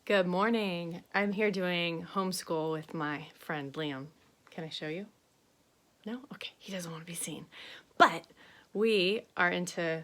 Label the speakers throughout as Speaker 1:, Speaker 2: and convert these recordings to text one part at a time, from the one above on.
Speaker 1: Good morning. I'm here doing homeschool with my friend Liam. Can I show you? No? Okay, he doesn't want to be seen. But we are into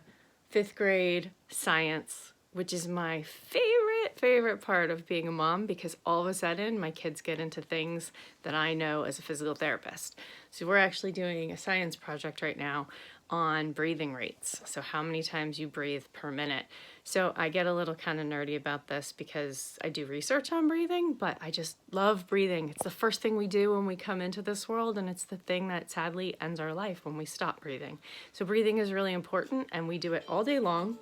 Speaker 1: 5th grade science, which is my favorite part of being a mom because all of a sudden my kids get into things that I know as a physical therapist. So we're actually doing a science project right now on breathing rates. So how many times you breathe per minute. So I get a little kind of nerdy about this because I do research on breathing, but I just love breathing. It's the first thing we do when we come into this world, and it's the thing that sadly ends our life when we stop breathing. So breathing is really important, and we do it all day long.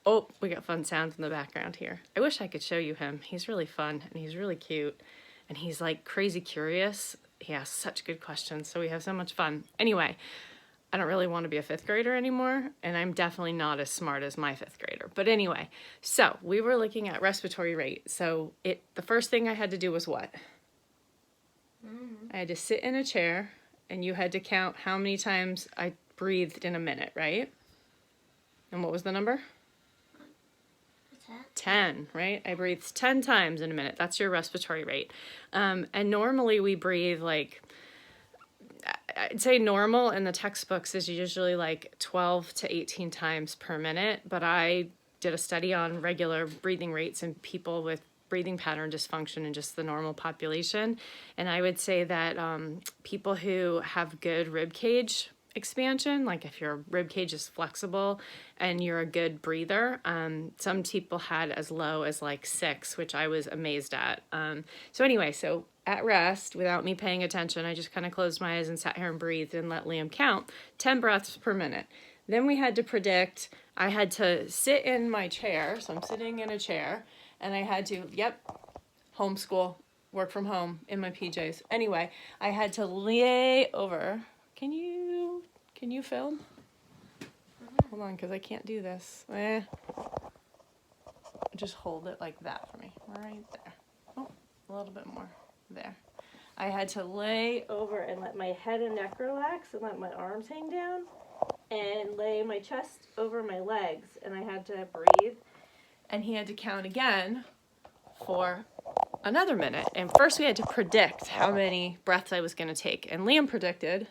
Speaker 1: Oh, we got fun sounds in the background here. I wish I could show you him. He's really fun, and he's really cute, and he's like crazy curious. He asks such good questions, so we have so much fun. Anyway, I don't really want to be a 5th grader anymore, and I'm definitely not as smart as my 5th grader. But anyway, so we were looking at respiratory rate. So the first thing I had to do was what? I had to sit in a chair, and you had to count how many times I breathed in a minute, right? And what was the number? 10, right? I breathed 10 times in a minute. That's your respiratory rate. And normally we breathe like, I'd say normal in the textbooks is usually like 12 to 18 times per minute, but I did a study on regular breathing rates in people with breathing pattern dysfunction and just the normal population. And I would say that people who have good rib cage expansion, like if your rib cage is flexible and you're a good breather, some people had as low as like 6, which I was amazed at. So anyway, so at rest, without me paying attention, I just kind of closed my eyes and sat here and breathed and let Liam count 10 breaths per minute. Then we had to predict, I had to sit in my chair, so I'm sitting in a chair, and I had to, homeschool, work from home in my PJs. Anyway, I had to lay over. Can you film? Hold on, because I can't do this. Just hold it like that for me, right there. Oh, a little bit more. There. I had to lay over and let my head and neck relax and let my arms hang down and lay my chest over my legs, and I had to breathe, and he had to count again for another minute. And first we had to predict how many breaths I was going to take, and Liam predicted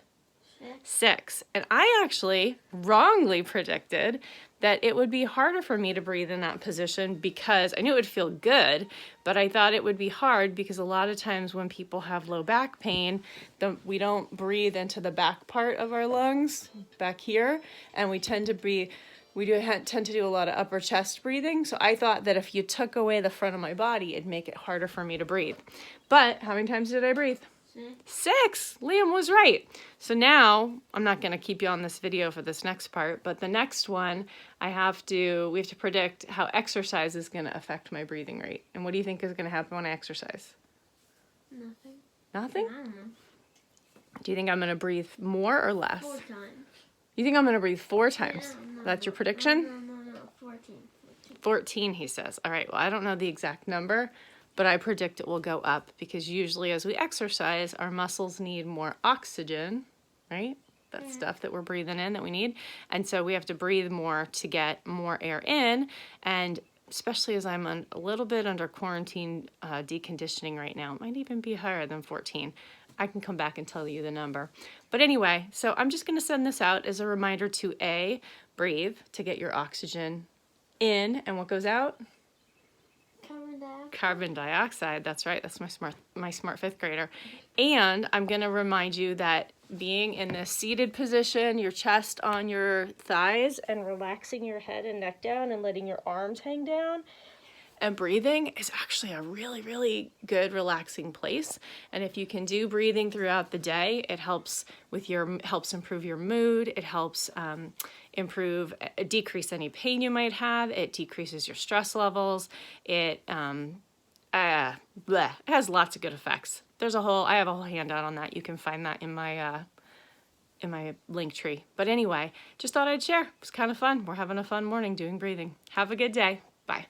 Speaker 1: 6. And I actually wrongly predicted that it would be harder for me to breathe in that position because I knew it would feel good, but I thought it would be hard because a lot of times when people have low back pain, we don't breathe into the back part of our lungs, back here, and we tend to do a lot of upper chest breathing. So I thought that if you took away the front of my body, it'd make it harder for me to breathe. But how many times did I breathe? 6. Liam was right. So now, I'm not going to keep you on this video for this next part, but the next one, we have to predict how exercise is going to affect my breathing rate. And what do you think is going to happen when I exercise?
Speaker 2: Nothing.
Speaker 1: Nothing?
Speaker 2: I don't know.
Speaker 1: Do you think I'm going to breathe more or less?
Speaker 2: 4 times.
Speaker 1: You think I'm going to breathe 4 times?
Speaker 2: No,
Speaker 1: That's your prediction?
Speaker 2: No. 14.
Speaker 1: 14, he says. All right, well, I don't know the exact number, but I predict it will go up because usually as we exercise, our muscles need more oxygen, right? That stuff that we're breathing in that we need. And so we have to breathe more to get more air in. And especially as I'm a little bit under quarantine deconditioning right now, it might even be higher than 14. I can come back and tell you the number. But anyway, so I'm just going to send this out as a reminder to A, breathe to get your oxygen in. And what goes out? Carbon dioxide. That's right. That's my smart 5th grader. And I'm going to remind you that being in this seated position, your chest on your thighs, and relaxing your head and neck down and letting your arms hang down and breathing is actually a really good relaxing place. And if you can do breathing throughout the day, it helps improve your mood. It helps decrease any pain you might have. It decreases your stress levels. It has lots of good effects. I have a whole handout on that. You can find that in my link tree. But anyway, just thought I'd share. It was kind of fun. We're having a fun morning doing breathing. Have a good day. Bye.